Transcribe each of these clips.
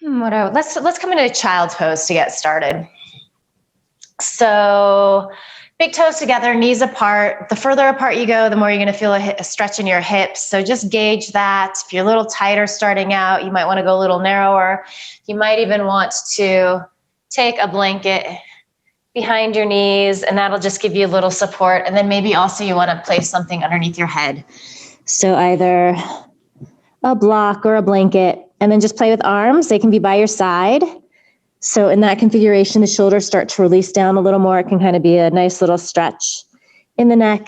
Let's come into child's pose to get started. So big toes together, knees apart. The further apart you go, the more you're going to feel a stretch in your hips. So just gauge that. If you're a little tighter starting out, you might want to go a little narrower. You might even want to take a blanket behind your knees, and that'll just give you a little support. And then maybe also you want to place something underneath your head. So either a block or a blanket, and then just play with arms. They can be by your side. So in that configuration, the shoulders start to release down a little more. It can kind of be a nice little stretch in the neck.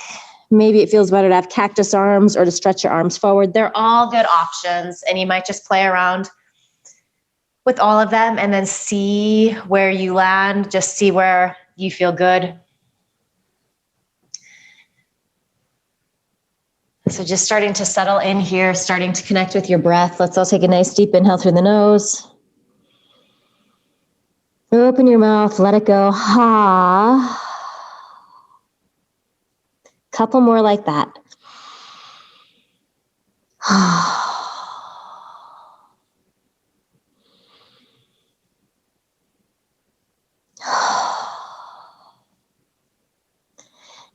Maybe it feels better to have cactus arms or to stretch your arms forward. They're all good options, and you might just play around with all of them and then see where you land. Just see where you feel good. So just starting to settle in here, starting to connect with your breath. Let's all take a nice deep inhale through the nose. Open your mouth, let it go. Ha. Couple more like that.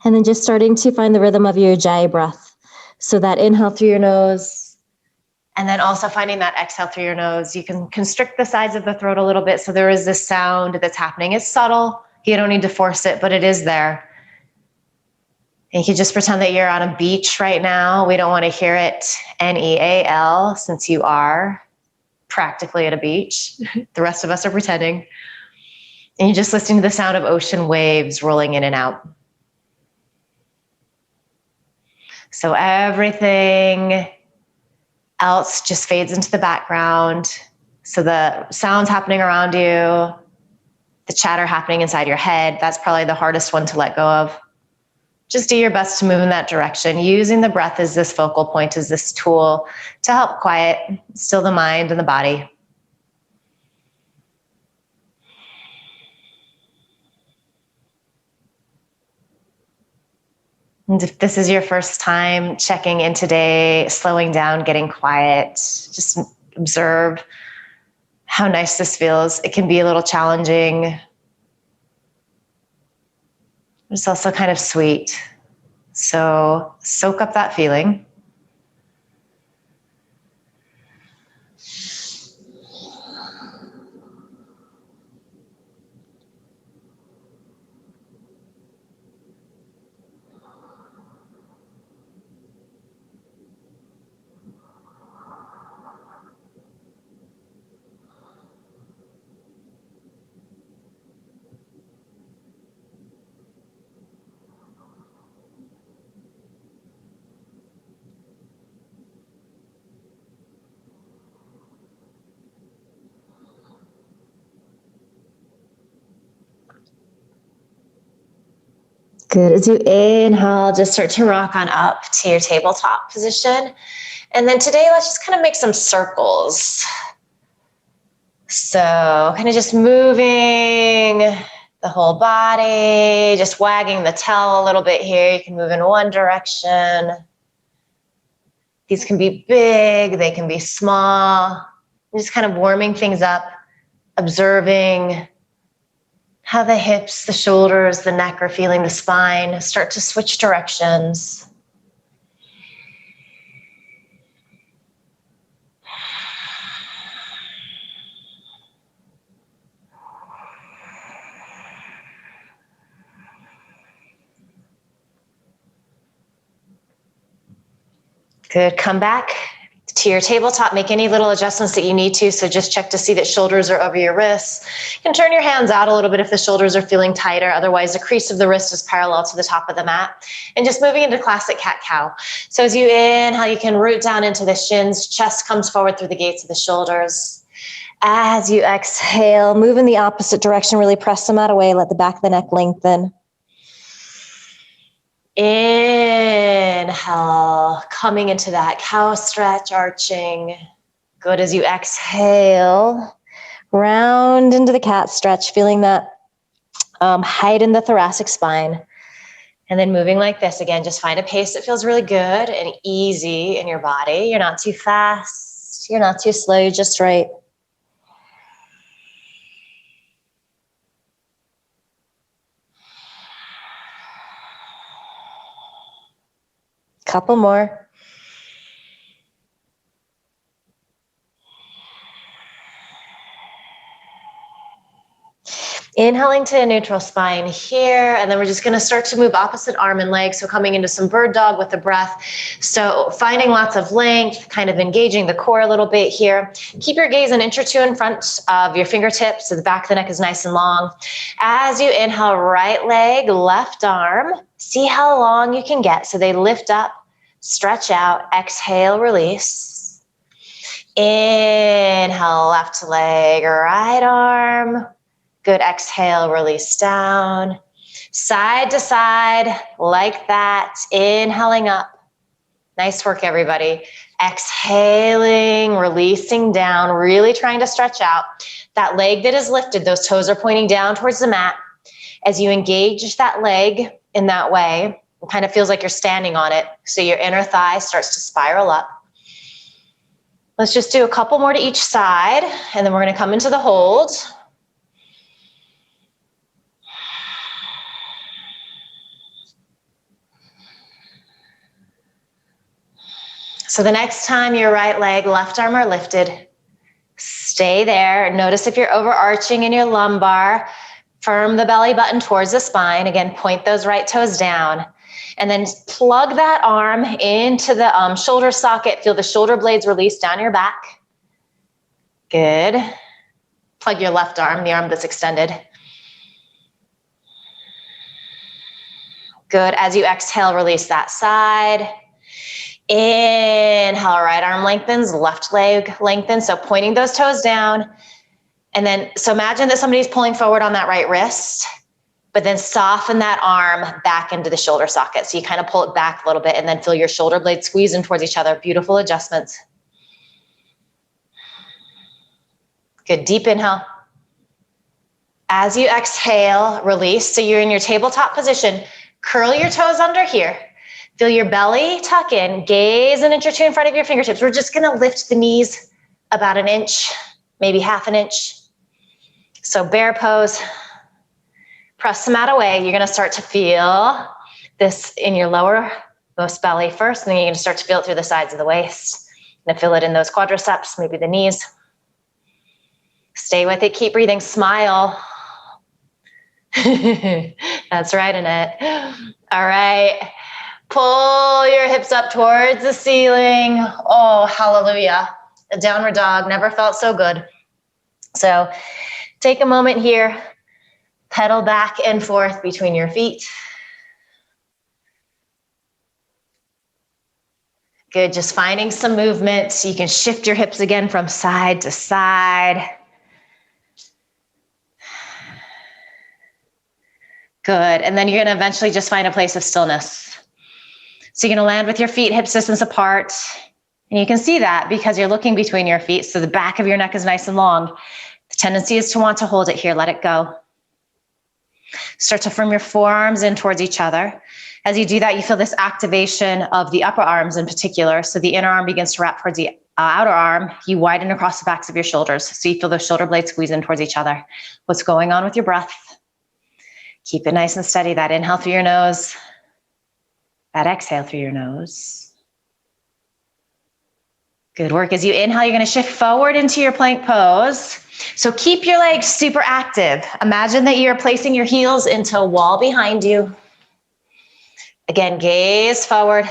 And then just starting to find the rhythm of your Ujjayi breath. So that inhale through your nose, and then also finding that exhale through your nose. You can constrict the sides of the throat a little bit so there is this sound that's happening. It's subtle. You don't need to force it, but it is there. And you can just pretend that you're on a beach right now. We don't want to hear it N-E-A-L since you are practically at a beach. The rest of us are pretending. And you're just listening to the sound of ocean waves rolling in and out. So everything else just fades into the background. So the sounds happening around you, the chatter happening inside your head, that's probably the hardest one to let go of. Just do your best to move in that direction, using the breath as this focal point, as this tool to help quiet, still the mind and the body. And if this is your first time checking in today, slowing down, getting quiet, just observe how nice this feels. It can be a little challenging. It's also kind of sweet. So soak up that feeling. Good. As you inhale, just start to rock on up to your tabletop position. And then today, let's just kind of make some circles. So kind of just moving the whole body, just wagging the tail a little bit here. You can move in one direction. These can be big, they can be small. Just kind of warming things up, observing how the hips, the shoulders, the neck are feeling, the spine. Start to switch directions. Good. Come back to your tabletop. Make any little adjustments that you need to. So just check to see that shoulders are over your wrists. You can turn your hands out a little bit if the shoulders are feeling tighter. Otherwise, the crease of the wrist is parallel to the top of the mat. And just moving into classic cat-cow. So as you inhale, you can root down into the shins. Chest comes forward through the gates of the shoulders. As you exhale, move in the opposite direction. Really press the mat away. Let the back of the neck lengthen. Inhale, coming into that cow stretch, arching. Good. As you exhale, round into the cat stretch, feeling that height in the thoracic spine. And then moving like this again, just find a pace that feels really good and easy in your body. You're not too fast, you're not too slow, you're just right. Couple more. Inhaling to a neutral spine here, and then we're just gonna start to move opposite arm and leg. So coming into some bird dog with the breath. So finding lots of length, kind of engaging the core a little bit here. Keep your gaze an inch or two in front of your fingertips so the back of the neck is nice and long. As you inhale, right leg, left arm. See how long you can get. So they lift up, stretch out, exhale, release. Inhale, left leg, right arm. Good, exhale, release down. Side to side, like that. Inhaling up. Nice work, everybody. Exhaling, releasing down, really trying to stretch out. That leg that is lifted, those toes are pointing down towards the mat. As you engage that leg in that way, it kind of feels like you're standing on it. So your inner thigh starts to spiral up. Let's just do a couple more to each side, and then we're gonna come into the hold. So the next time your right leg, left arm are lifted, stay there. Notice if you're overarching in your lumbar, firm the belly button towards the spine. Again, point those right toes down. And then plug that arm into the shoulder socket. Feel the shoulder blades release down your back. Good. Plug your left arm, the arm that's extended. Good. As you exhale, release that side. Inhale, right arm lengthens, left leg lengthens. So pointing those toes down. And then, so imagine that somebody's pulling forward on that right wrist, but then soften that arm back into the shoulder socket. So you kind of pull it back a little bit and then feel your shoulder blades squeeze in towards each other. Beautiful adjustments. Good, deep inhale. As you exhale, release. So you're in your tabletop position. Curl your toes under here. Feel your belly tuck in, gaze an inch or two in front of your fingertips. We're just gonna lift the knees about an inch, maybe half an inch. So bear pose, press the mat away. You're gonna start to feel this in your lowermost belly first, and then you're gonna start to feel it through the sides of the waist. You're gonna feel it in those quadriceps, maybe the knees. Stay with it, keep breathing, smile. That's right, Annette. All right. Pull your hips up towards the ceiling. Oh, hallelujah. A downward dog never felt so good. So take a moment here, pedal back and forth between your feet. Good, just finding some movement. So you can shift your hips again from side to side. Good, and then you're gonna eventually just find a place of stillness. So you're gonna land with your feet hip distance apart. And you can see that because you're looking between your feet, so the back of your neck is nice and long. The tendency is to want to hold it here, let it go. Start to firm your forearms in towards each other. As you do that, you feel this activation of the upper arms in particular. So the inner arm begins to wrap towards the outer arm. You widen across the backs of your shoulders. So you feel those shoulder blades squeeze in towards each other. What's going on with your breath? Keep it nice and steady. That inhale through your nose. That exhale through your nose. Good work. As you inhale, you're going to shift forward into your plank pose. So keep your legs super active. Imagine that you're placing your heels into a wall behind you. Again, gaze forward.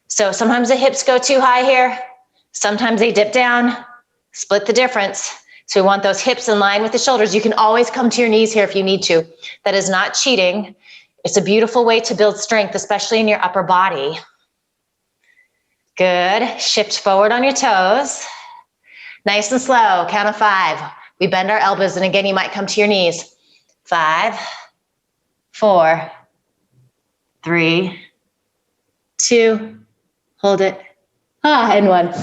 So sometimes the hips go too high here. Sometimes they dip down. Split the difference. So we want those hips in line with the shoulders. You can always come to your knees here if you need to. That is not cheating. It's a beautiful way to build strength, especially in your upper body. Good. Shift forward on your toes. Nice and slow. Count of 5. We bend our elbows, and again, you might come to your knees. 5, 4, 3, 2. Hold it. And 1.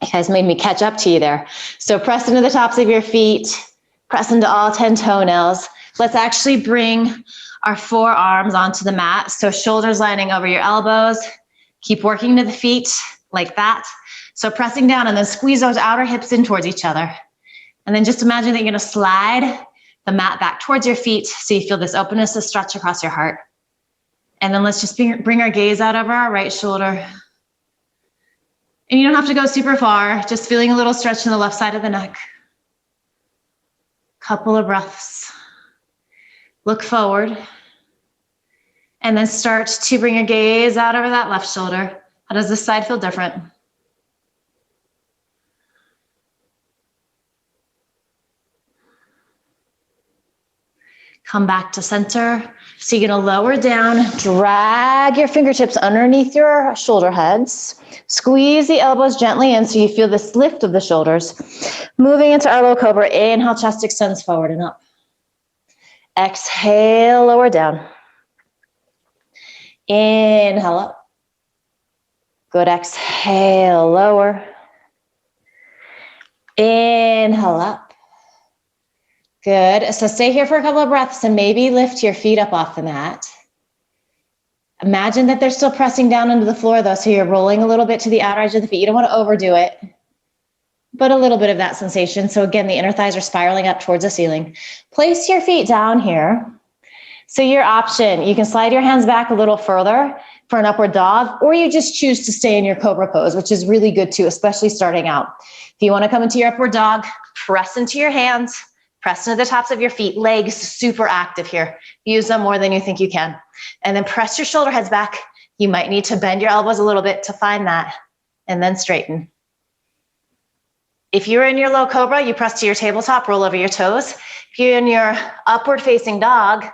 You guys made me catch up to you there. So press into the tops of your feet. Press into all 10 toenails. Let's actually bring our forearms onto the mat. So shoulders lining over your elbows. Keep working to the feet like that. So pressing down and then squeeze those outer hips in towards each other. And then just imagine that you're gonna slide the mat back towards your feet so you feel this openness, this stretch across your heart. And then let's just bring our gaze out over our right shoulder. And you don't have to go super far, just feeling a little stretch in the left side of the neck. Couple of breaths. Look forward. And then start to bring your gaze out over that left shoulder. How does this side feel different? Come back to center. So you're gonna lower down, drag your fingertips underneath your shoulder heads. Squeeze the elbows gently in so you feel this lift of the shoulders. Moving into our low cobra, inhale, chest extends forward and up. Exhale, lower down. Inhale up. Good, exhale, lower. Inhale up. Good. So stay here for a couple of breaths and maybe lift your feet up off the mat. Imagine that they're still pressing down into the floor though, so you're rolling a little bit to the outer edge of the feet. You don't want to overdo it, but a little bit of that sensation. So again, the inner thighs are spiraling up towards the ceiling. Place your feet down here. So your option, you can slide your hands back a little further for an upward dog, or you just choose to stay in your Cobra pose, which is really good too, especially starting out. If you want to come into your upward dog, press into your hands. Press into the tops of your feet, legs super active here. Use them more than you think you can. And then press your shoulder heads back. You might need to bend your elbows a little bit to find that. And then straighten. If you're in your low cobra, you press to your tabletop, roll over your toes. If you're in your upward facing dog,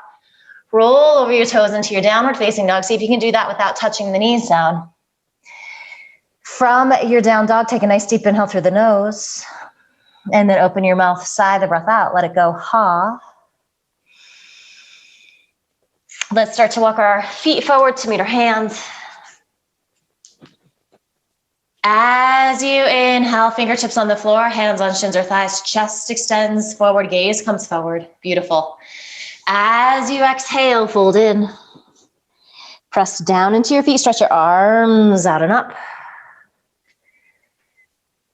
roll over your toes into your downward facing dog. See if you can do that without touching the knees down. From your down dog, take a nice deep inhale through the nose. And then open your mouth, sigh the breath out. Let it go, ha. Let's start to walk our feet forward to meet our hands. As you inhale, fingertips on the floor, hands on shins or thighs, chest extends forward, gaze comes forward. Beautiful. As you exhale, fold in. Press down into your feet, stretch your arms out and up.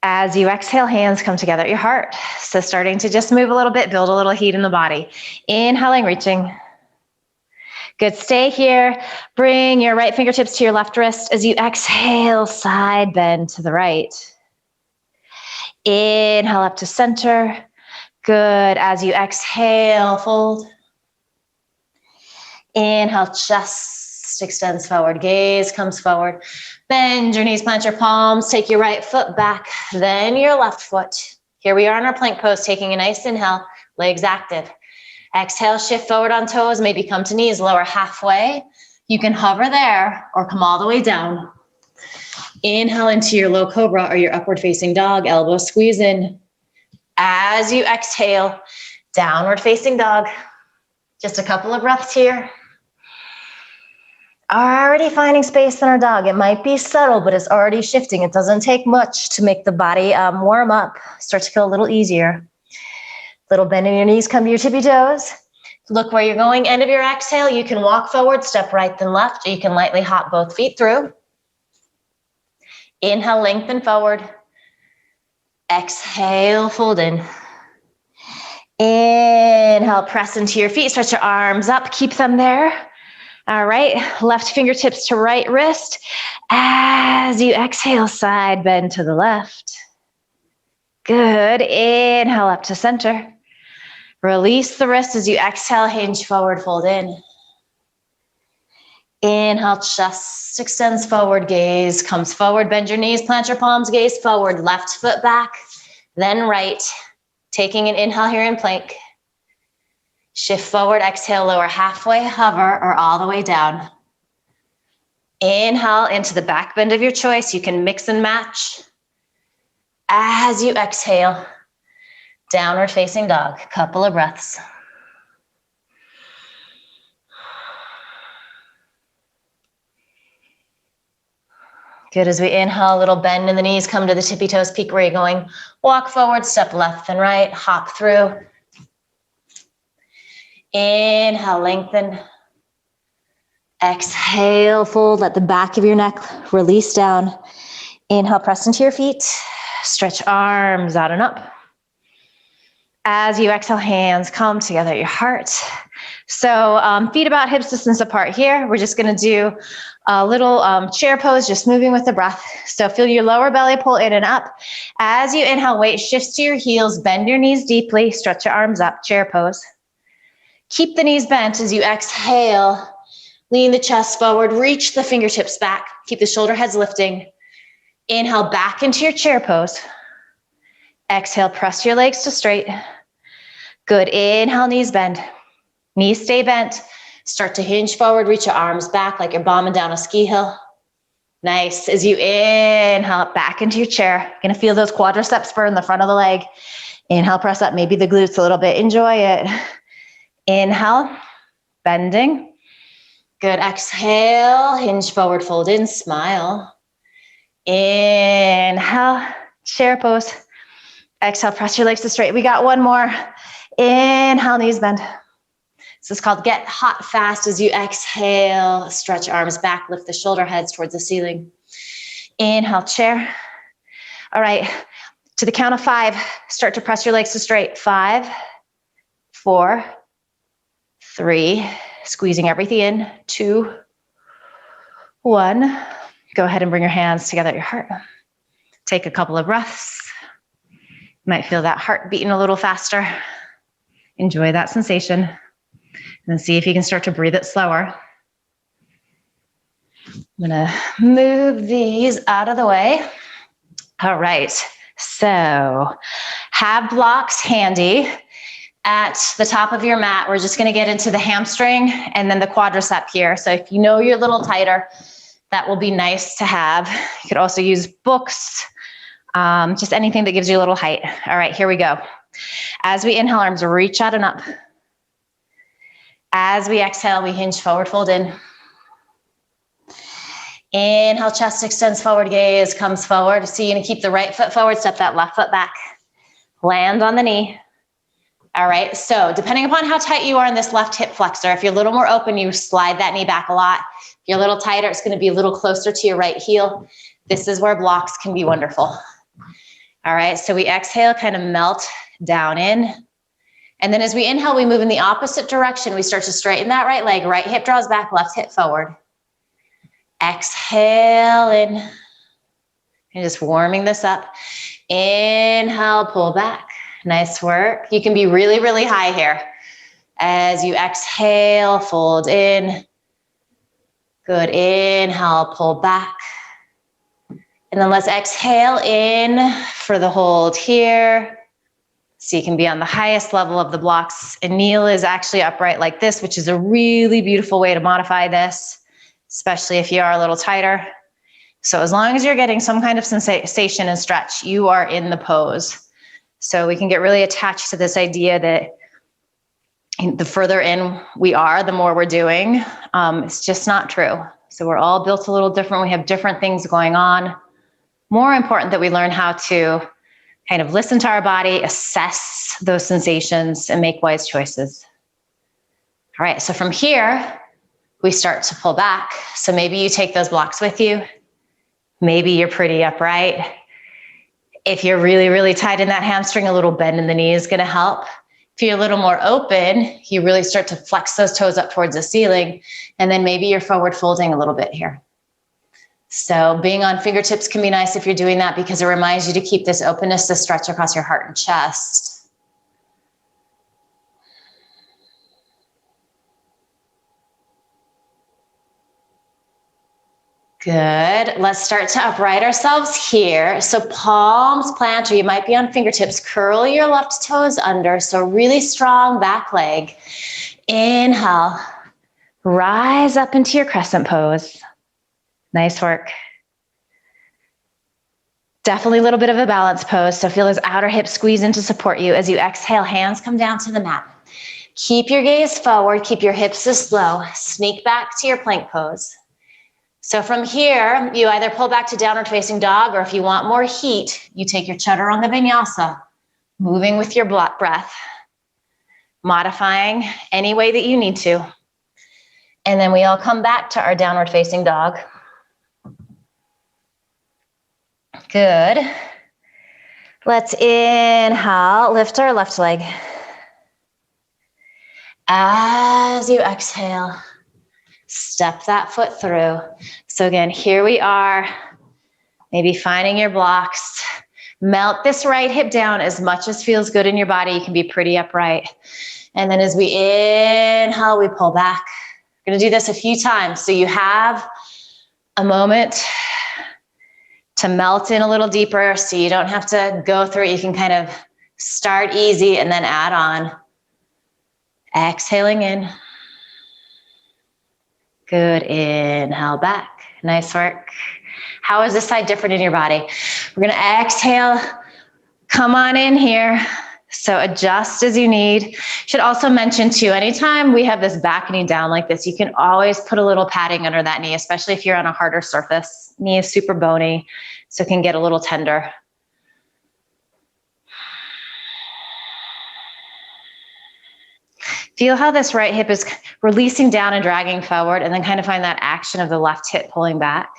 As you exhale, hands come together at your heart. So starting to just move a little bit, build a little heat in the body. Inhaling, reaching. Good, stay here. Bring your right fingertips to your left wrist. As you exhale, side bend to the right. Inhale up to center. Good, as you exhale, fold. Inhale, chest extends forward, gaze comes forward. Bend your knees, plant your palms, take your right foot back, then your left foot. Here we are in our plank pose, taking a nice inhale, legs active. Exhale, shift forward on toes, maybe come to knees, lower halfway. You can hover there or come all the way down. Inhale into your low cobra or your upward facing dog, elbows squeeze in. As you exhale, downward facing dog. Just a couple of breaths here. Already finding space in our dog. It might be subtle, but it's already shifting. It doesn't take much to make the body warm up, start to feel a little easier. Little bend in your knees, come to your tippy toes. Look where you're going. End of your exhale, you can walk forward, step right then left, or you can lightly hop both feet through. Inhale, lengthen forward. Exhale, fold in. Inhale, press into your feet, stretch your arms up, keep them there. All right, left fingertips to right wrist. As you exhale, side bend to the left. Good, inhale up to center. Release the wrist as you exhale, hinge forward, fold in. Inhale, chest extends forward, gaze comes forward, bend your knees, plant your palms, gaze forward, left foot back, then right. Taking an inhale here in plank. Shift forward, exhale, lower halfway, hover, or all the way down. Inhale into the back bend of your choice. You can mix and match. As you exhale, downward facing dog. Couple of breaths. Good, as we inhale, a little bend in the knees, come to the tippy toes, peek where you're going. Walk forward, step left and right, hop through. Inhale, lengthen. Exhale, fold, let the back of your neck release down. Inhale, press into your feet. Stretch arms out and up. As you exhale, hands come together at your heart. So feet about hips distance apart here. We're just gonna do a little chair pose, just moving with the breath. So feel your lower belly pull in and up. As you inhale, weight shifts to your heels, bend your knees deeply, stretch your arms up, chair pose. Keep the knees bent as you exhale. Lean the chest forward, reach the fingertips back. Keep the shoulder heads lifting. Inhale back into your chair pose. Exhale, press your legs to straight. Good, inhale, knees bend. Knees stay bent. Start to hinge forward, reach your arms back like you're bombing down a ski hill. Nice, as you inhale back into your chair. You're gonna feel those quadriceps burn the front of the leg. Inhale, press up, maybe the glutes a little bit, enjoy it. Inhale, bending. Good, exhale, hinge forward, fold in, smile. Inhale, chair pose. Exhale, press your legs to straight. We got one more. Inhale, knees bend. This is called get hot fast as you exhale. Stretch arms back, lift the shoulder heads towards the ceiling. Inhale, chair. All right, to the count of 5, start to press your legs to straight. 5, 4, 3, squeezing everything in. 2, 1. Go ahead and bring your hands together at your heart. Take a couple of breaths. You might feel that heart beating a little faster. Enjoy that sensation. And then see if you can start to breathe it slower. I'm gonna move these out of the way. All right, so have blocks handy at the top of your mat. We're just gonna get into the hamstring and then the quadricep here. So if you know you're a little tighter, that will be nice to have. You could also use books, just anything that gives you a little height. All right, here we go. As we inhale, arms reach out and up. As we exhale, we hinge forward, fold in. Inhale, chest extends forward, gaze comes forward. So you're gonna keep the right foot forward, step that left foot back. Land on the knee. All right, so depending upon how tight you are in this left hip flexor, if you're a little more open, you slide that knee back a lot. If you're a little tighter, it's gonna be a little closer to your right heel. This is where blocks can be wonderful. All right, so we exhale, kind of melt down in. And then as we inhale, we move in the opposite direction. We start to straighten that right leg. Right hip draws back, left hip forward. Exhale in. And just warming this up. Inhale, pull back. Nice work. You can be really, really high here. As you exhale, fold in. Good, inhale, pull back. And then let's exhale in for the hold here. So you can be on the highest level of the blocks. And kneel is actually upright like this, which is a really beautiful way to modify this, especially if you are a little tighter. So as long as you're getting some kind of sensation and stretch, you are in the pose. So we can get really attached to this idea that the further in we are, the more we're doing. It's just not true. So we're all built a little different. We have different things going on. More important that we learn how to kind of listen to our body, assess those sensations, and make wise choices. All right, so from here, we start to pull back. So maybe you take those blocks with you. Maybe you're pretty upright. If you're really, really tight in that hamstring, a little bend in the knee is gonna help. If you're a little more open, you really start to flex those toes up towards the ceiling, and then maybe you're forward folding a little bit here. So being on fingertips can be nice if you're doing that because it reminds you to keep this openness, to stretch across your heart and chest. Good. Let's start to upright ourselves here. So palms plant, or you might be on fingertips. Curl your left toes under. So really strong back leg. Inhale. Rise up into your crescent pose. Nice work. Definitely a little bit of a balance pose. So feel those outer hips squeeze in to support you. As you exhale, hands come down to the mat. Keep your gaze forward. Keep your hips this low. Sneak back to your plank pose. So from here, you either pull back to downward facing dog, or if you want more heat, you take your chaturanga vinyasa, moving with your breath, modifying any way that you need to. And then we all come back to our downward facing dog. Good. Let's inhale, lift our left leg. As you exhale, step that foot through. So again, here we are, maybe finding your blocks. Melt this right hip down as much as feels good in your body. You can be pretty upright. And then as we inhale, we pull back. We're gonna do this a few times. So you have a moment to melt in a little deeper so you don't have to go through it. You can kind of start easy and then add on. Exhaling in. Good, inhale back. Nice work. How is this side different in your body? We're gonna exhale, come on in here. So adjust as you need. Should also mention too, anytime we have this back knee down like this, you can always put a little padding under that knee, especially if you're on a harder surface. Knee is super bony, so it can get a little tender. Feel how this right hip is releasing down and dragging forward, and then kind of find that action of the left hip pulling back.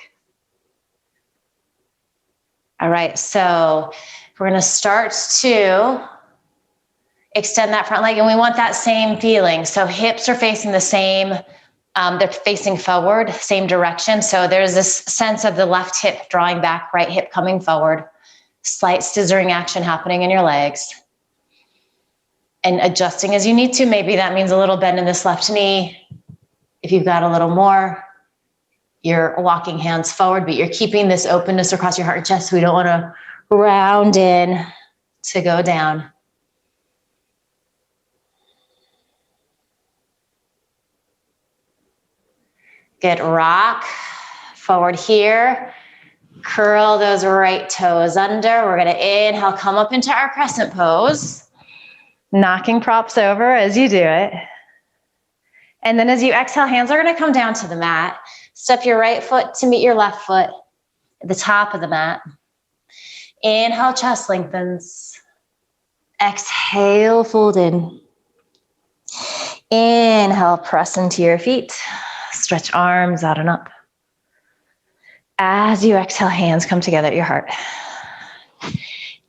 All right, so we're gonna start to extend that front leg, and we want that same feeling. So hips are facing the same, they're facing forward, same direction. So there's this sense of the left hip drawing back, right hip coming forward, slight scissoring action happening in your legs. And adjusting as you need to. Maybe that means a little bend in this left knee. If you've got a little more, you're walking hands forward, but you're keeping this openness across your heart and chest. We don't want to round in to go down. Good, rock forward here. Curl those right toes under. We're gonna inhale, come up into our crescent pose. Knocking props over as you do it. And then as you exhale, hands are gonna come down to the mat. Step your right foot to meet your left foot at the top of the mat. Inhale, chest lengthens. Exhale, fold in. Inhale, press into your feet. Stretch arms out and up. As you exhale, hands come together at your heart.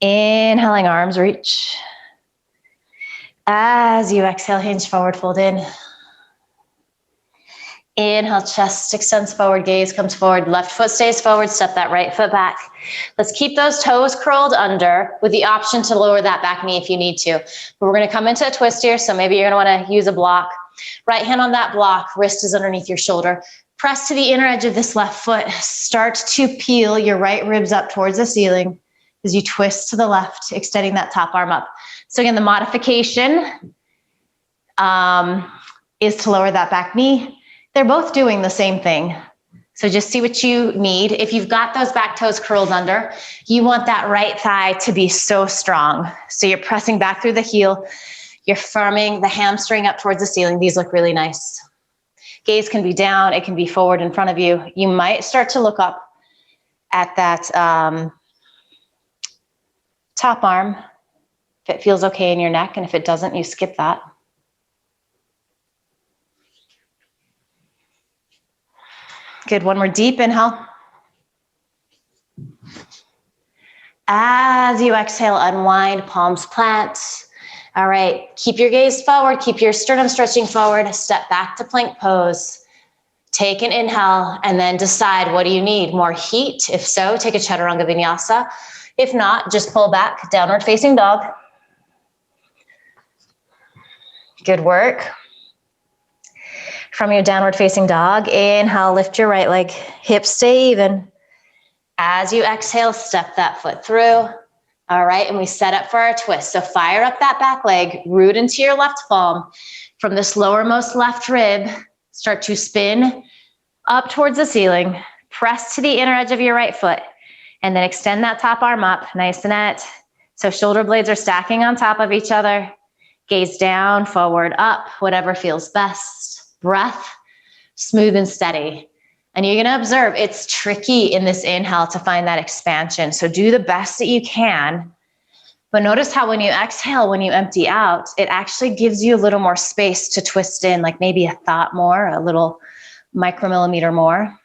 Inhaling, arms reach. As you exhale, hinge forward, fold in. Inhale, chest extends forward, gaze comes forward, left foot stays forward, step that right foot back. Let's keep those toes curled under with the option to lower that back knee if you need to. But we're gonna come into a twist here, so maybe you're gonna wanna use a block. Right hand on that block, wrist is underneath your shoulder. Press to the inner edge of this left foot. Start to peel your right ribs up towards the ceiling as you twist to the left, extending that top arm up. So again, the modification is to lower that back knee. They're both doing the same thing. So just see what you need. If you've got those back toes curled under, you want that right thigh to be so strong. So you're pressing back through the heel. You're firming the hamstring up towards the ceiling. These look really nice. Gaze can be down. It can be forward in front of you. You might start to look up at that top arm. If it feels okay in your neck, and if it doesn't, you skip that. Good, one more deep inhale. As you exhale, unwind, palms plant. All right, keep your gaze forward, keep your sternum stretching forward, step back to plank pose. Take an inhale and then decide, what do you need? More heat? If so, take a chaturanga vinyasa. If not, just pull back, downward facing dog. Good work. From your downward facing dog, inhale, lift your right leg, hips stay even. As you exhale, step that foot through. All right, and we set up for our twist. So fire up that back leg, root into your left palm. From this lowermost left rib, start to spin up towards the ceiling. Press to the inner edge of your right foot, and then extend that top arm up, nice and net. So shoulder blades are stacking on top of each other. Gaze down, forward, up, whatever feels best. Breath, smooth and steady. And you're gonna observe it's tricky in this inhale to find that expansion. So do the best that you can. But notice how when you exhale, when you empty out, it actually gives you a little more space to twist in, like maybe a thought more, a little micromillimeter more.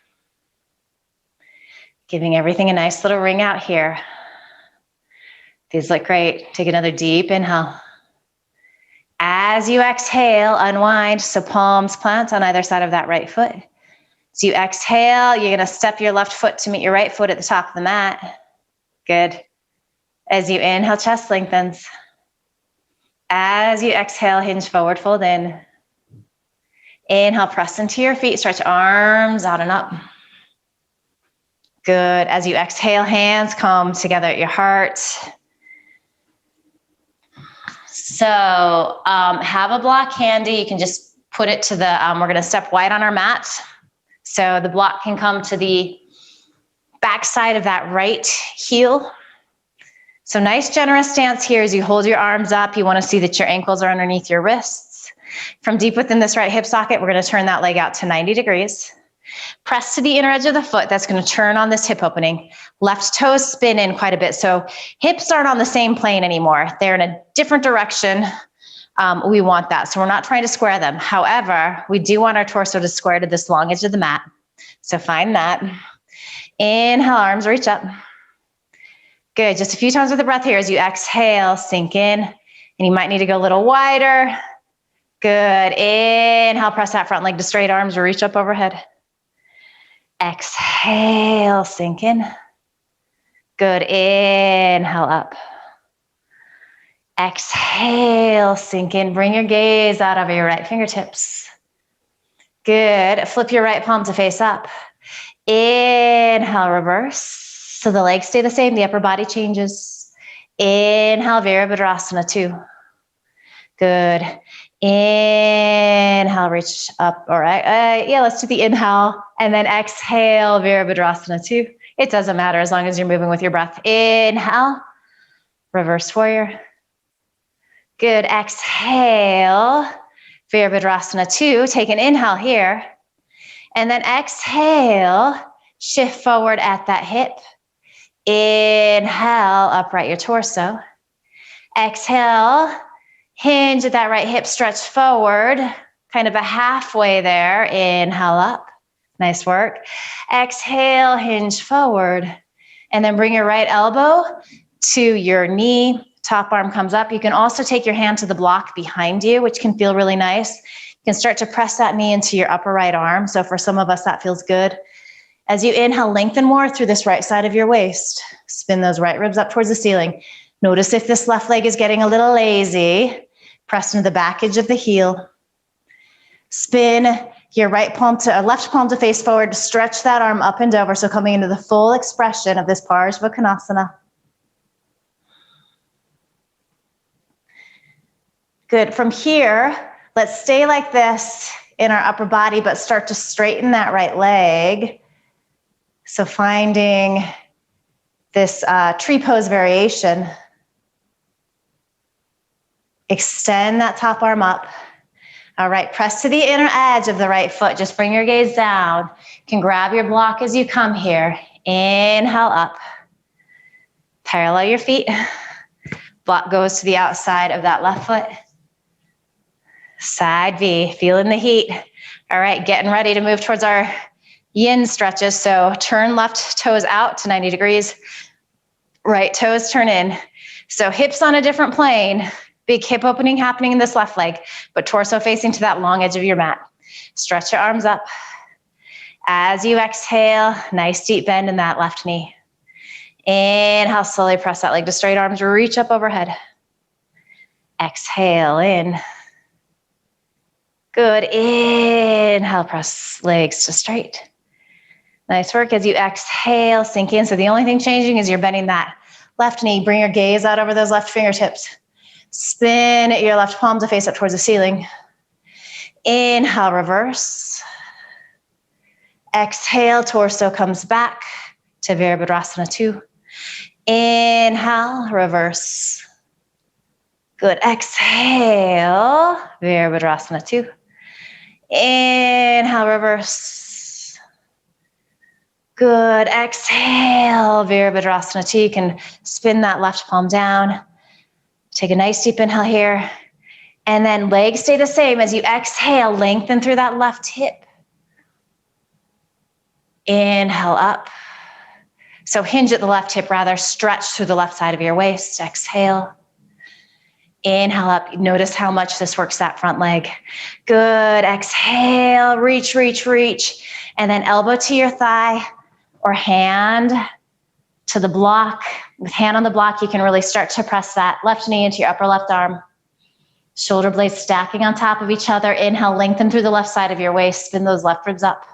Giving everything a nice little ring out here. These look great. Take another deep inhale. As you exhale, unwind. So palms plant on either side of that right foot. So you exhale, you're going to step your left foot to meet your right foot at the top of the mat. Good. As you inhale, chest lengthens. As you exhale, hinge forward, fold in. Inhale, press into your feet, stretch arms out and up. Good. As you exhale, hands come together at your heart. So have a block handy. You can just put it to the, we're going to step wide on our mat. So the block can come to the back side of that right heel. So nice generous stance here as you hold your arms up. You want to see that your ankles are underneath your wrists. From deep within this right hip socket, we're going to turn that leg out to 90 degrees. Press to the inner edge of the foot. That's going to turn on this hip opening. Left toes spin in quite a bit. So hips aren't on the same plane anymore. They're in a different direction. We want that. So we're not trying to square them. However, we do want our torso to square to this long edge of the mat. So find that. Inhale, arms reach up. Good. Just a few times with the breath here as you exhale, sink in. And you might need to go a little wider. Good. Inhale, press that front leg to straight, arms reach up overhead. Exhale, sink in. Good. Inhale up. Exhale, sink in. Bring your gaze out over your right fingertips. Good. Flip your right palm to face up. Inhale, reverse. So the legs stay the same, the upper body changes. Inhale, Virabhadrasana 2. Good. Inhale, reach up. All right. Yeah, let's do the inhale. And then exhale, Virabhadrasana 2. It doesn't matter as long as you're moving with your breath. Inhale, reverse warrior. Good. Exhale, Virabhadrasana 2. Take an inhale here. And then exhale, shift forward at that hip. Inhale, upright your torso. Exhale, hinge at that right hip, stretch forward, kind of a halfway there. Inhale up. Nice work. Exhale, hinge forward. And then bring your right elbow to your knee. Top arm comes up. You can also take your hand to the block behind you, which can feel really nice. You can start to press that knee into your upper right arm. So for some of us, that feels good. As you inhale, lengthen more through this right side of your waist. Spin those right ribs up towards the ceiling. Notice if this left leg is getting a little lazy. Press into the back edge of the heel. Spin your right palm to, left palm to face forward. Stretch that arm up and over. So coming into the full expression of this Parsvakonasana. Good. From here, let's stay like this in our upper body, but start to straighten that right leg. So finding this tree pose variation. Extend that top arm up. All right, press to the inner edge of the right foot. Just bring your gaze down. You can grab your block as you come here. Inhale up. Parallel your feet. Block goes to the outside of that left foot. Side V, feeling the heat. All right, getting ready to move towards our yin stretches. So turn left toes out to 90 degrees. Right toes turn in. So hips on a different plane. Big hip opening happening in this left leg, but torso facing to that long edge of your mat. Stretch your arms up. As you exhale, nice deep bend in that left knee. Inhale, slowly press that leg to straight, arms reach up overhead. Exhale in. Good. Inhale, press legs to straight. Nice work. As you exhale, sink in. So the only thing changing is you're bending that left knee. Bring your gaze out over those left fingertips. Spin your left palm to face up towards the ceiling. Inhale, reverse. Exhale, torso comes back to Virabhadrasana 2. Inhale, reverse. Good. Exhale, Virabhadrasana 2. Inhale, reverse. Good. Exhale, Virabhadrasana 2. You can spin that left palm down. Take a nice deep inhale here. And then legs stay the same. As you exhale, lengthen through that left hip. Inhale up. So hinge at the left hip rather. Stretch through the left side of your waist. Exhale. Inhale up. Notice how much this works that front leg. Good. Exhale. Reach, reach, reach. And then elbow to your thigh or hand to the block. With hand on the block, you can really start to press that left knee into your upper left arm. Shoulder blades stacking on top of each other. Inhale, lengthen through the left side of your waist. Spin those left ribs up.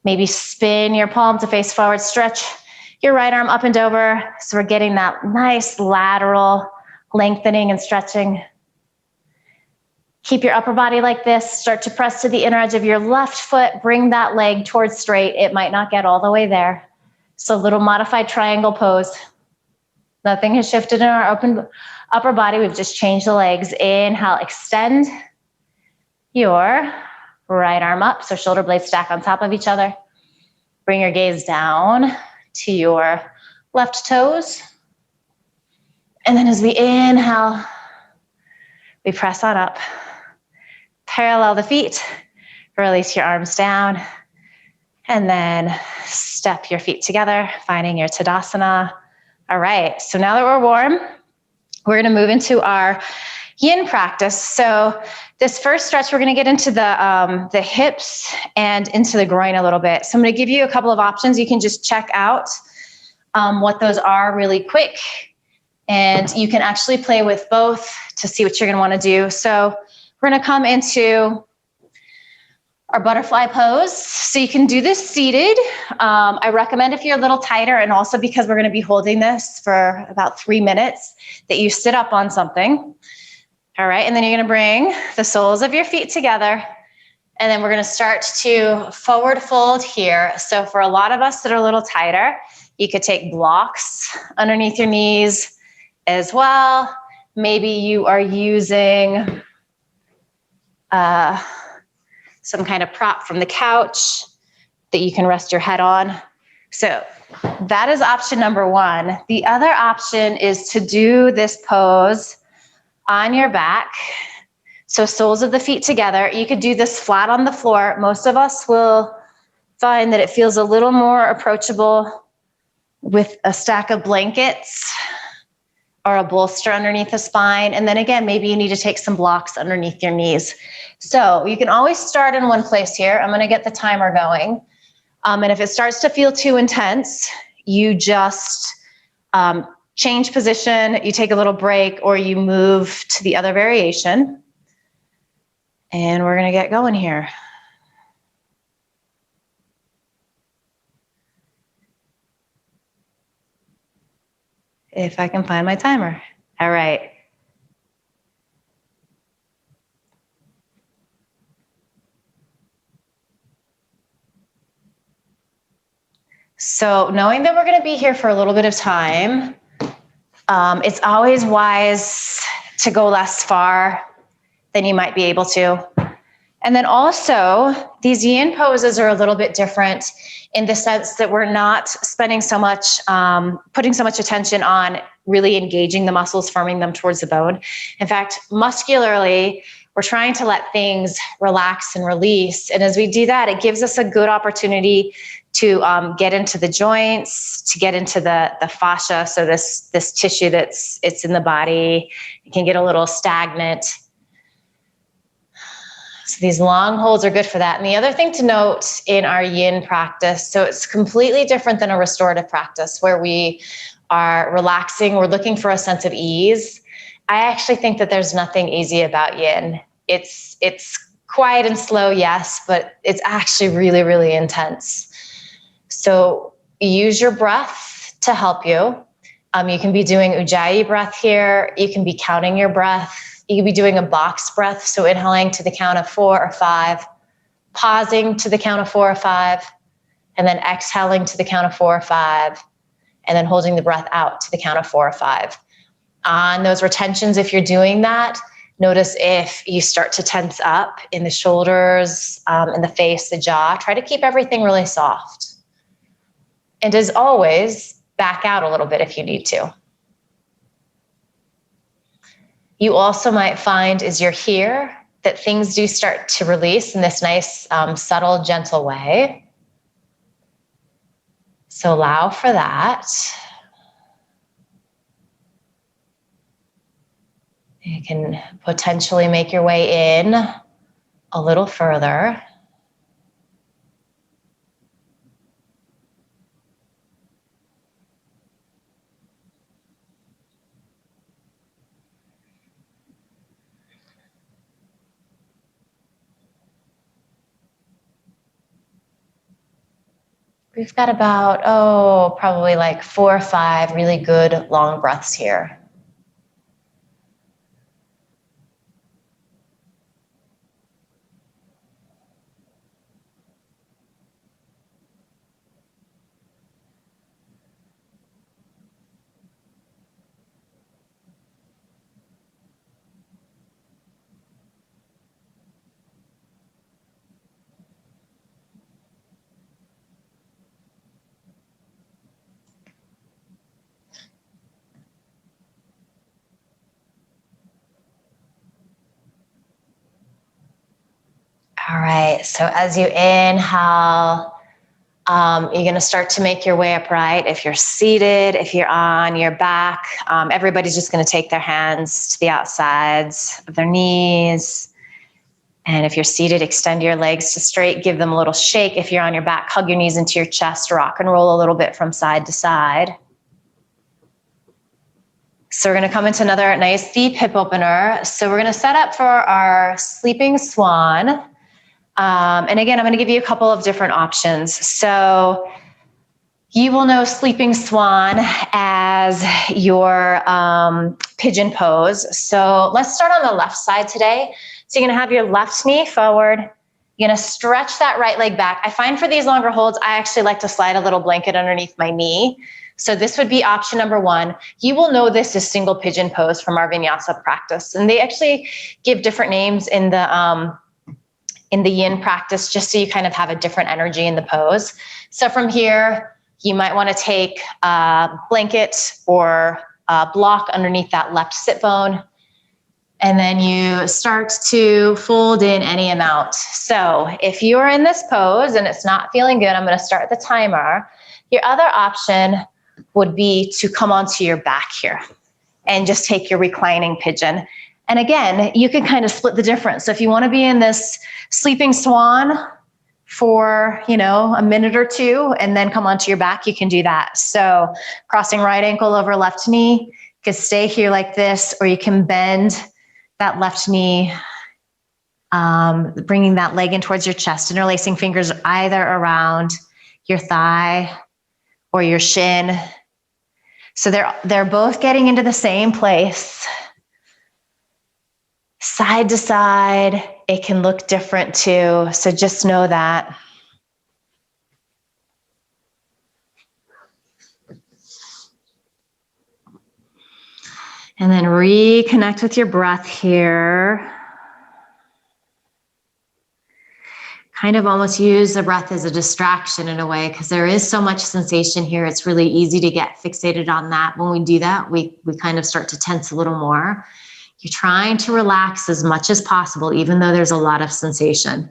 Maybe spin your palm to face forward. Stretch your right arm up and over. So we're getting that nice lateral lengthening and stretching. Keep your upper body like this. Start to press to the inner edge of your left foot. Bring that leg towards straight. It might not get all the way there. So little modified triangle pose. Nothing has shifted in our upper body. We've just changed the legs. Inhale, extend your right arm up. So shoulder blades stack on top of each other. Bring your gaze down to your left toes. And then as we inhale, we press on up. Parallel the feet. Release your arms down. And then step your feet together, finding your Tadasana. All right, so now that we're warm, we're gonna move into our yin practice. So this first stretch, we're gonna get into the hips and into the groin a little bit. So I'm gonna give you a couple of options. You can just check out what those are really quick. And you can actually play with both to see what you're gonna wanna do. So we're gonna come into our butterfly pose. So you can do this seated. I recommend if you're a little tighter, and also because we're gonna be holding this for about 3 minutes, that you sit up on something. All right, and then you're gonna bring the soles of your feet together, and then we're gonna start to forward fold here. So for a lot of us that are a little tighter, you could take blocks underneath your knees as well. Maybe you are using some kind of prop from the couch that you can rest your head on. So that is option number one. The other option is to do this pose on your back. So soles of the feet together. You could do this flat on the floor. Most of us will find that it feels a little more approachable with a stack of blankets or a bolster underneath the spine. And then again, maybe you need to take some blocks underneath your knees. So you can always start in one place here. I'm gonna get the timer going. And if it starts to feel too intense, you just change position, you take a little break, or you move to the other variation. And we're gonna get going here. If I can find my timer. All right. So knowing that we're going to be here for a little bit of time, it's always wise to go less far than you might be able to. And then also, these yin poses are a little bit different in the sense that we're not spending so much, putting so much attention on really engaging the muscles, firming them towards the bone. In fact, muscularly, we're trying to let things relax and release. And as we do that, it gives us a good opportunity to get into the joints, to get into the fascia. So this tissue it's in the body, it can get a little stagnant. So these long holds are good for that. And the other thing to note in our yin practice, so it's completely different than a restorative practice where we are relaxing, we're looking for a sense of ease. I actually think that there's nothing easy about yin. It's quiet and slow, yes, but it's actually really, really intense. So use your breath to help you. You can be doing Ujjayi breath here. You can be counting your breath. You can be doing a box breath. So inhaling to the count of 4 or 5, pausing to the count of 4 or 5, and then exhaling to the count of 4 or 5, and then holding the breath out to the count of 4 or 5. On those retentions, if you're doing that, notice if you start to tense up in the shoulders, in the face, the jaw. Try to keep everything really soft. And as always, back out a little bit if you need to. You also might find as you're here that things do start to release in this nice, subtle, gentle way. So allow for that. You can potentially make your way in a little further. We've got about, probably like 4 or 5 really good long breaths here. All right, so as you inhale, you're gonna start to make your way upright. If you're seated, if you're on your back, everybody's just gonna take their hands to the outsides of their knees. And if you're seated, extend your legs to straight, give them a little shake. If you're on your back, hug your knees into your chest, rock and roll a little bit from side to side. So we're gonna come into another nice deep hip opener. So we're gonna set up for our sleeping swan. And again, I'm going to give you a couple of different options. So you will know sleeping swan as your pigeon pose. So let's start on the left side today. So you're going to have your left knee forward. You're going to stretch that right leg back. I find for these longer holds, I actually like to slide a little blanket underneath my knee. So this would be option number 1. You will know this as single pigeon pose from our vinyasa practice. And they actually give different names in the yin practice, just so you kind of have a different energy in the pose. So from here, you might want to take a blanket or a block underneath that left sit bone. And then you start to fold in any amount. So if you're in this pose and it's not feeling good, I'm going to start the timer. Your other option would be to come onto your back here and just take your reclining pigeon. And again, you can kind of split the difference. So if you want to be in this sleeping swan for, a minute or 2 and then come onto your back, you can do that. So crossing right ankle over left knee, you can stay here like this, or you can bend that left knee, bringing that leg in towards your chest, interlacing fingers either around your thigh or your shin. So they're both getting into the same place. Side to side, it can look different too. So just know that. And then reconnect with your breath here. Kind of almost use the breath as a distraction in a way, because there is so much sensation here. It's really easy to get fixated on that. When we do that, we kind of start to tense a little more. You're trying to relax as much as possible, even though there's a lot of sensation.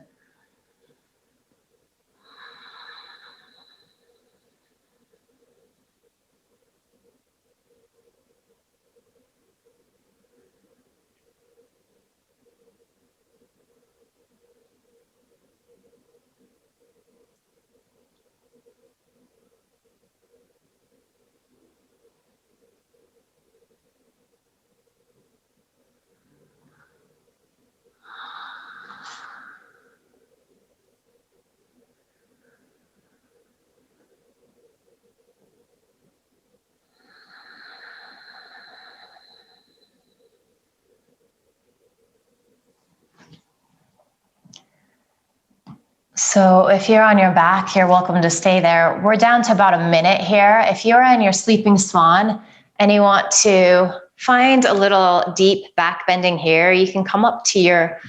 So if you're on your back, you're welcome to stay there. We're down to about a minute here. If you're on your sleeping swan and you want to find a little deep back bending here, you can come up to your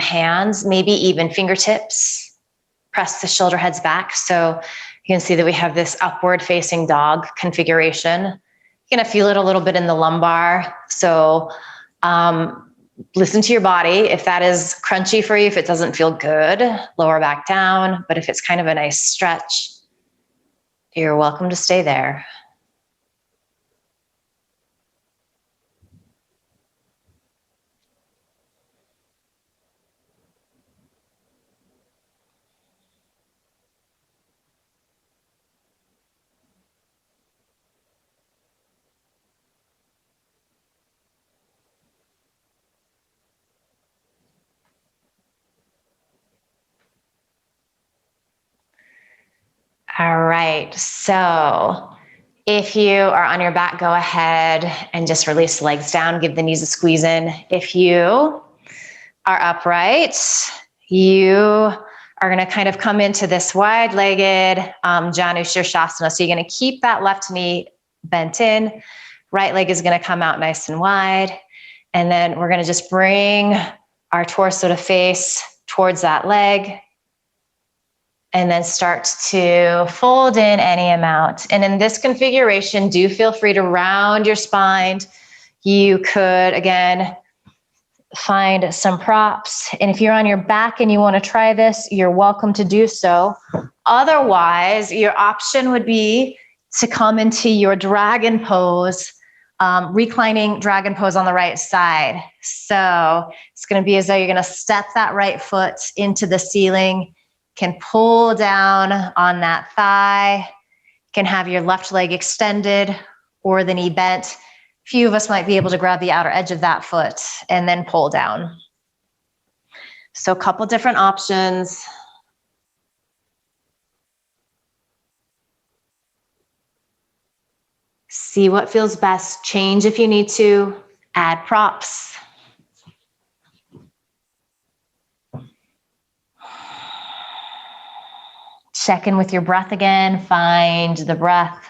hands, maybe even fingertips, press the shoulder heads back. So you can see that we have this upward facing dog configuration. You're gonna feel it a little bit in the lumbar. So listen to your body. If that is crunchy for you, if it doesn't feel good, lower back down. But if it's kind of a nice stretch, you're welcome to stay there. All right, so if you are on your back, go ahead and just release the legs down, give the knees a squeeze in. If you are upright, you are gonna kind of come into this wide-legged Janu Shavasana. So you're gonna keep that left knee bent in, right leg is gonna come out nice and wide. And then we're gonna just bring our torso to face towards that leg. And then start to fold in any amount. And in this configuration, do feel free to round your spine. You could, again, find some props. And if you're on your back and you want to try this, you're welcome to do so. Otherwise, your option would be to come into your dragon pose, reclining dragon pose on the right side. So it's going to be as though you're going to step that right foot into the ceiling, can pull down on that thigh, can have your left leg extended or the knee bent. Few of us might be able to grab the outer edge of that foot and then pull down. So a couple different options. See what feels best. Change if you need to. Add props. Check in with your breath again. Find the breath.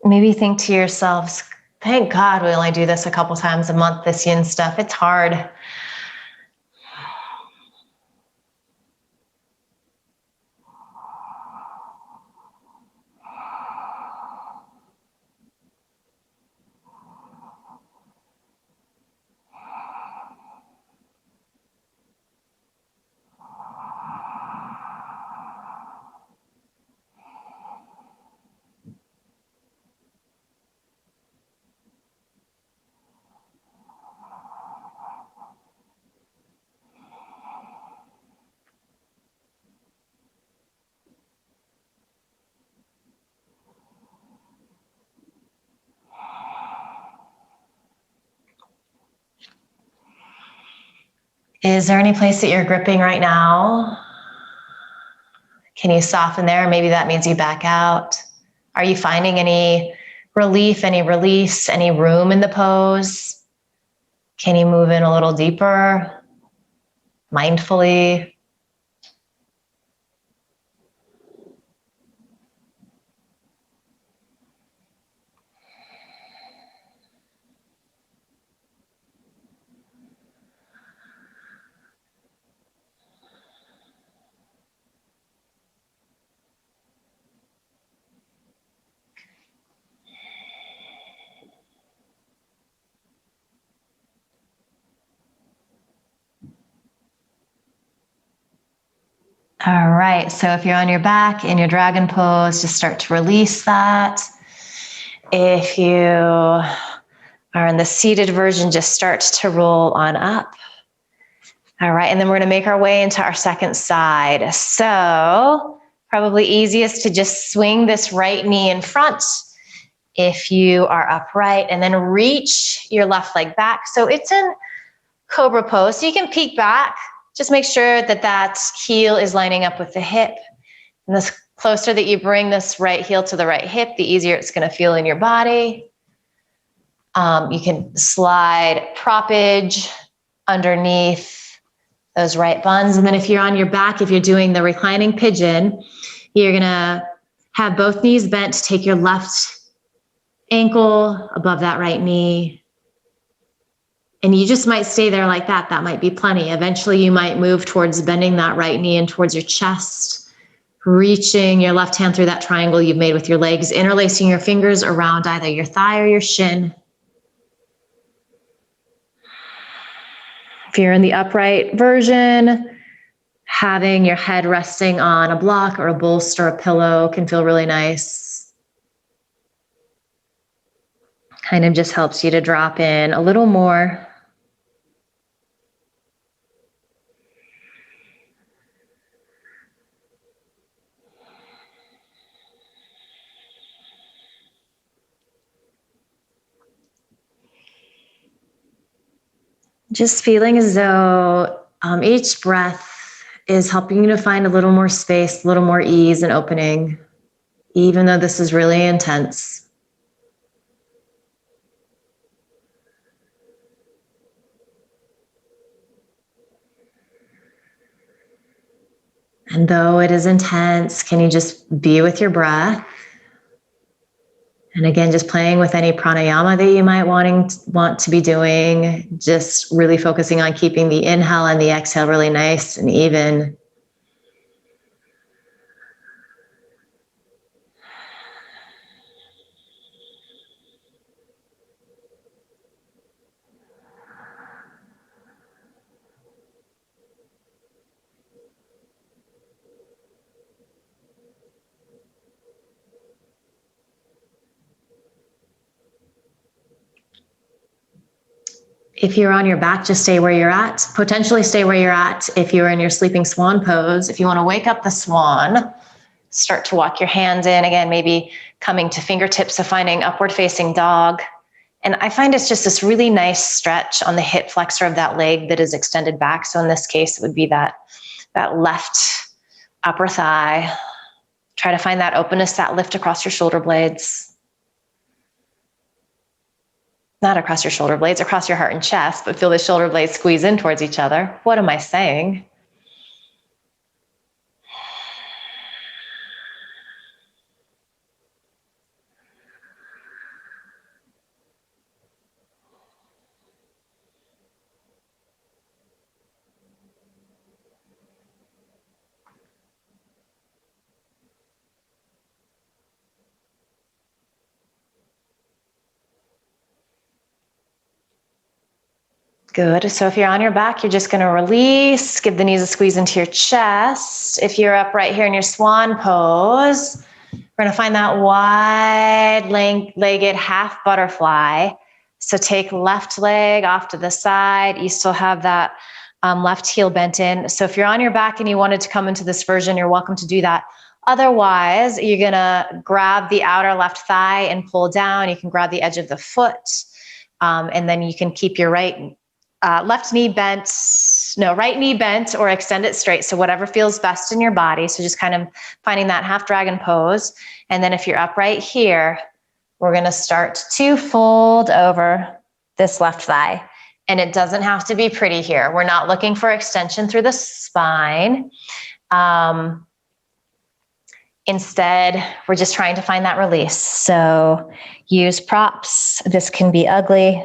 Maybe think to yourselves, thank God we only do this a couple times a month, this yin stuff. It's hard. Is there any place that you're gripping right now? Can you soften there? Maybe that means you back out. Are you finding any relief, any release, any room in the pose? Can you move in a little deeper, mindfully? All right, so if you're on your back in your dragon pose, just start to release that. If you are in the seated version, just start to roll on up. All right, and then we're gonna make our way into our second side. So probably easiest to just swing this right knee in front if you are upright, and then reach your left leg back. So it's in Cobra pose, so you can peek back. Just make sure that that heel is lining up with the hip. And the closer that you bring this right heel to the right hip, the easier it's going to feel in your body. You can slide proppage underneath those right buns. And then if you're on your back, if you're doing the reclining pigeon, you're going to have both knees bent. Take your left ankle above that right knee. And you just might stay there like that. That might be plenty. Eventually you might move towards bending that right knee in towards your chest, reaching your left hand through that triangle you've made with your legs, interlacing your fingers around either your thigh or your shin. If you're in the upright version, having your head resting on a block or a bolster, a pillow can feel really nice. Kind of just helps you to drop in a little more. Just feeling as though each breath is helping you to find a little more space, a little more ease and opening, even though this is really intense. And though it is intense, can you just be with your breath? And again, just playing with any pranayama that you might want to be doing, just really focusing on keeping the inhale and the exhale really nice and even. If you're on your back, just stay where you're at. Potentially stay where you're at if you're in your sleeping swan pose. If you want to wake up the swan, start to walk your hands in. Again, maybe coming to fingertips, so finding upward facing dog. And I find it's just this really nice stretch on the hip flexor of that leg that is extended back. So in this case, it would be that left upper thigh. Try to find that openness, that lift across your shoulder blades. Not across your shoulder blades, across your heart and chest, but feel the shoulder blades squeeze in towards each other. What am I saying? Good. So if you're on your back, you're just going to release, give the knees a squeeze into your chest. If you're up right here in your swan pose, we're going to find that wide-legged half butterfly. So take left leg off to the side. You still have that left heel bent in. So if you're on your back and you wanted to come into this version, you're welcome to do that. Otherwise, you're going to grab the outer left thigh and pull down. You can grab the edge of the foot. And then you can keep your right knee bent or extend it straight. So whatever feels best in your body. So just kind of finding that half dragon pose. And then if you're upright here, we're going to start to fold over this left thigh. And it doesn't have to be pretty here. We're not looking for extension through the spine. Instead, we're just trying to find that release. So use props. This can be ugly.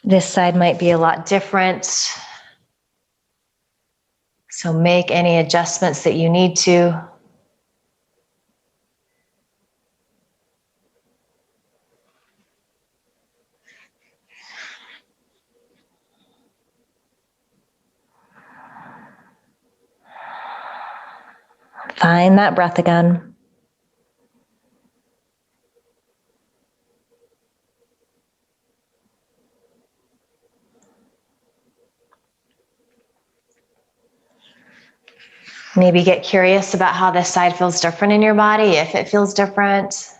This side might be a lot different. So make any adjustments that you need to. Find that breath again. Maybe get curious about how this side feels different in your body, if it feels different.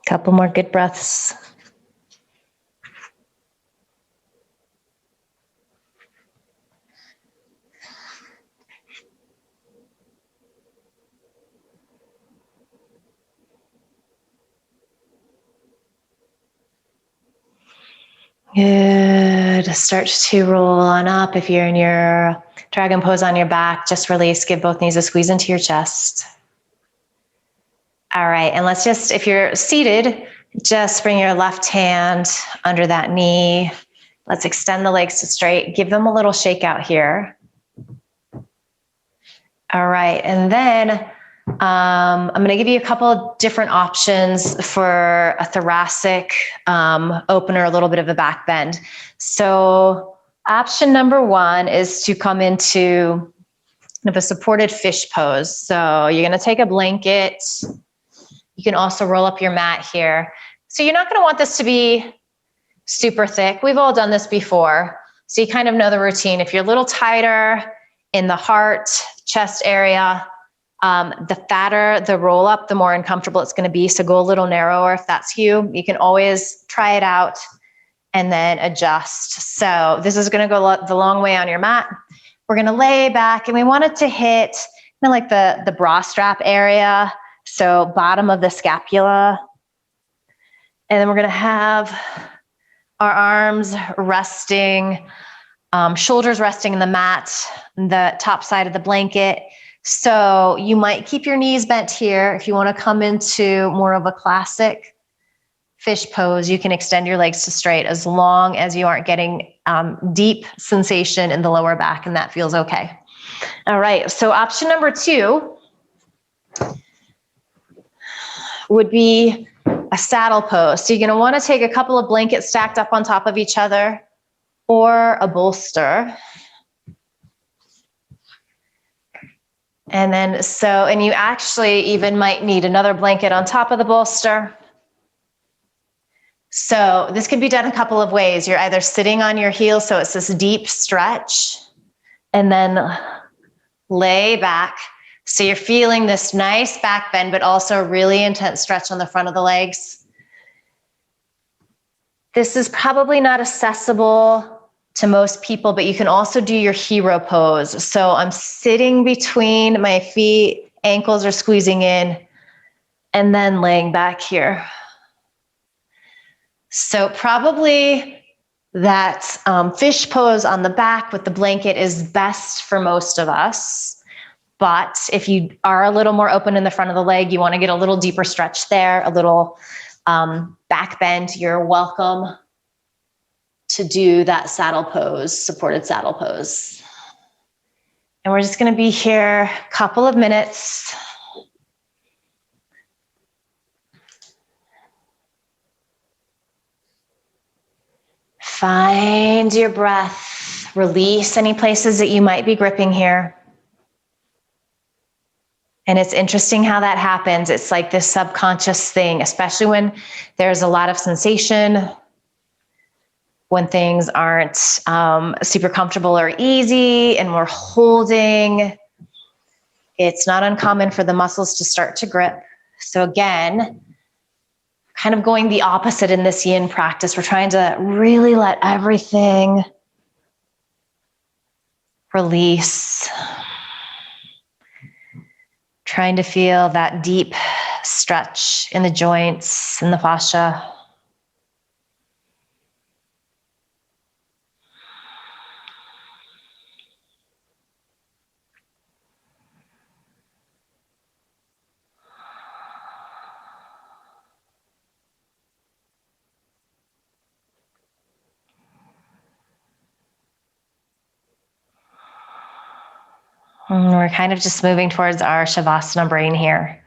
Couple more good breaths. Good. Start to roll on up. If you're in your dragon pose on your back, just release. Give both knees a squeeze into your chest. All right. And let's just, if you're seated, just bring your left hand under that knee. Let's extend the legs to straight. Give them a little shake out here. All right. And then I'm going to give you a couple of different options for a thoracic opener, a little bit of a back bend. So option number one is to come into kind of a supported fish pose. So you're going to take a blanket. You can also roll up your mat here. So you're not going to want this to be super thick. We've all done this before. So you kind of know the routine. If you're a little tighter in the heart, chest area, the fatter the roll up, the more uncomfortable it's going to be. So go a little narrower if that's you. You can always try it out and then adjust. So this is going to go the long way on your mat. We're going to lay back and we want it to hit kind of like the bra strap area. So bottom of the scapula. And then we're going to have our arms resting, shoulders resting in the mat, the top side of the blanket. So you might keep your knees bent here. If you want to come into more of a classic fish pose, you can extend your legs to straight as long as you aren't getting deep sensation in the lower back, and that feels okay. All right, so option number two would be a saddle pose. So you're going to want to take a couple of blankets stacked up on top of each other or a bolster. And then and you actually even might need another blanket on top of the bolster. So this can be done a couple of ways. You're either sitting on your heels, so it's this deep stretch, and then lay back. So you're feeling this nice back bend, but also a really intense stretch on the front of the legs. This is probably not accessible to most people, but you can also do your hero pose. So I'm sitting between my feet, ankles are squeezing in, and then laying back here. So probably that fish pose on the back with the blanket is best for most of us. But if you are a little more open in the front of the leg, you want to get a little deeper stretch there, a little back bend, you're welcome to do that saddle pose, supported saddle pose. And we're just going to be here a couple of minutes. Find your breath. Release any places that you might be gripping here. And it's interesting how that happens. It's like this subconscious thing, especially when there's a lot of sensation, when things aren't super comfortable or easy and we're holding. It's not uncommon for the muscles to start to grip. So again, kind of going the opposite in this yin practice. We're trying to really let everything release. Trying to feel that deep stretch in the joints and the fascia. And we're kind of just moving towards our Shavasana brain here.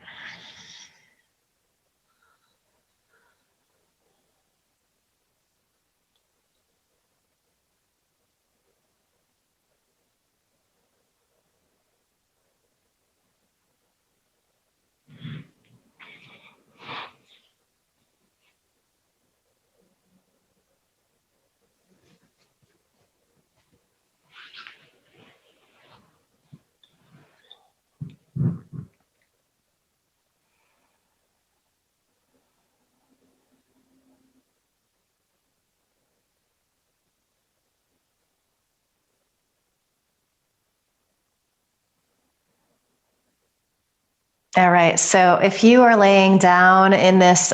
All right, so if you are laying down in this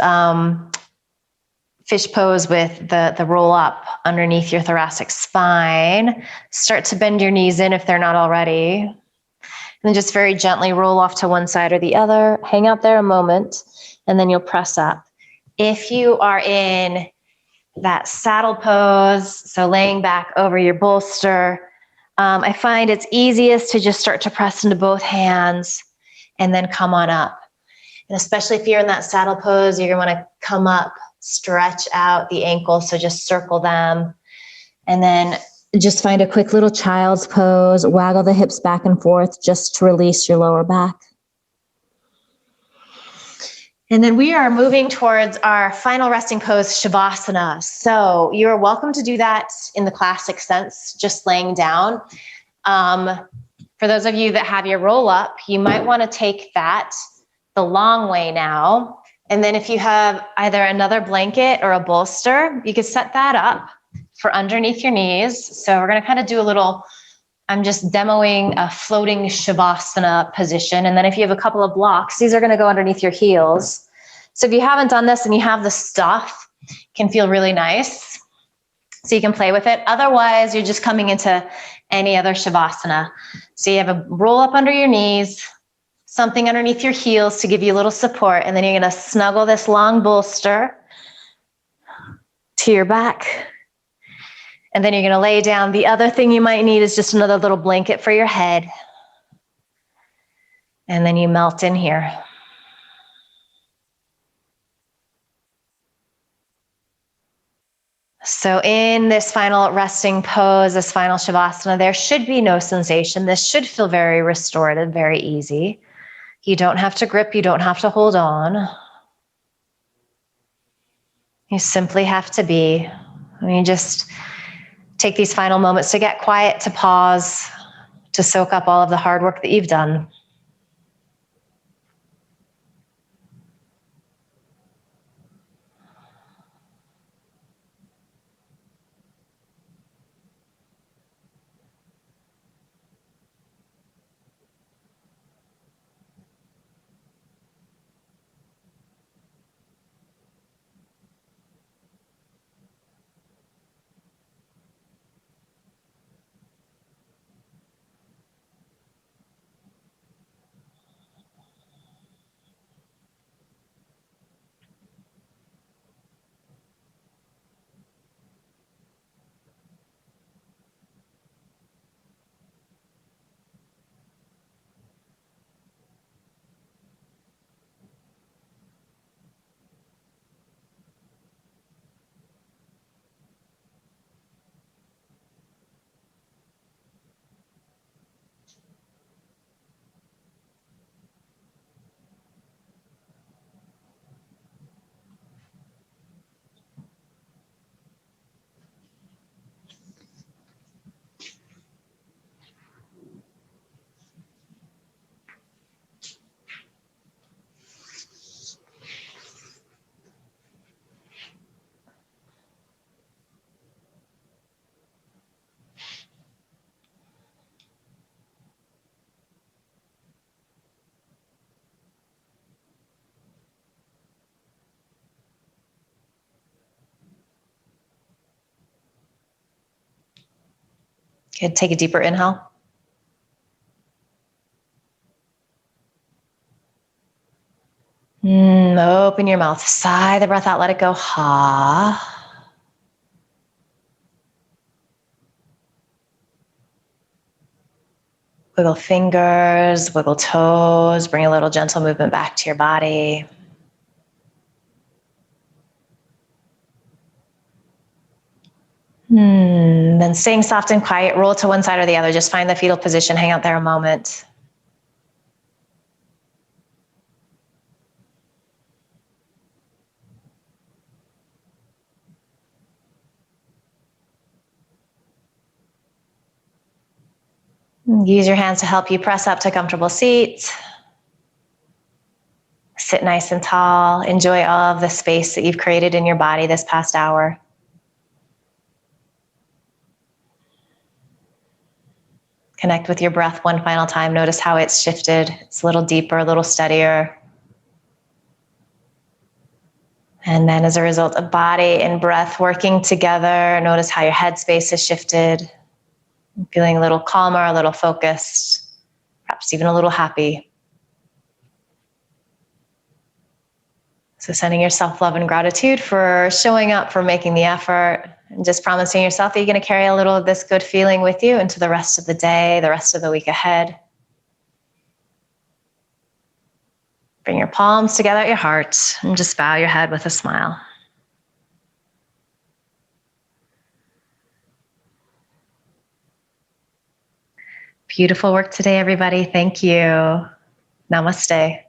fish pose with the roll up underneath your thoracic spine. Start to bend your knees in if they're not already. And then just very gently roll off to one side or the other. Hang out there a moment, and then you'll press up. If you are in that saddle pose, so laying back over your bolster, I find it's easiest to just start to press into both hands and then come on up. And especially if you're in that saddle pose, you're gonna wanna come up, stretch out the ankles, so just circle them. And then just find a quick little child's pose, waggle the hips back and forth just to release your lower back. And then we are moving towards our final resting pose, Shavasana. So you're welcome to do that in the classic sense, just laying down. For those of you that have your roll up, you might want to take that the long way now. And then if you have either another blanket or a bolster, you could set that up for underneath your knees. So we're going to kind of do a little, I'm just demoing a floating Shavasana position. And then if you have a couple of blocks, these are going to go underneath your heels. So if you haven't done this and you have the stuff, it can feel really nice. So you can play with it. Otherwise, you're just coming into any other Shavasana. So you have a roll up under your knees, something underneath your heels to give you a little support. And then you're going to snuggle this long bolster to your back. And then you're going to lay down. The other thing you might need is just another little blanket for your head. And then you melt in here. So in this final resting pose, this final Shavasana, there should be no sensation. This should feel very restorative, very easy. You don't have to grip. You don't have to hold on. You simply have to be. I mean, just take these final moments to get quiet, to pause, to soak up all of the hard work that you've done. Good. Take a deeper inhale. Open your mouth. Sigh the breath out. Let it go. Ha. Wiggle fingers, wiggle toes. Bring a little gentle movement back to your body. Then staying soft and quiet, roll to one side or the other. Just find the fetal position. Hang out there a moment. Use your hands to help you press up to a comfortable seat. Sit nice and tall. Enjoy all of the space that you've created in your body this past hour. Connect with your breath one final time. Notice how it's shifted. It's a little deeper, a little steadier. And then as a result of body and breath working together, notice how your headspace has shifted. Feeling a little calmer, a little focused, perhaps even a little happy. So sending yourself love and gratitude for showing up, for making the effort, and just promising yourself that you're going to carry a little of this good feeling with you into the rest of the day, the rest of the week ahead. Bring your palms together at your heart and just bow your head with a smile. Beautiful work today, everybody. Thank you. Namaste.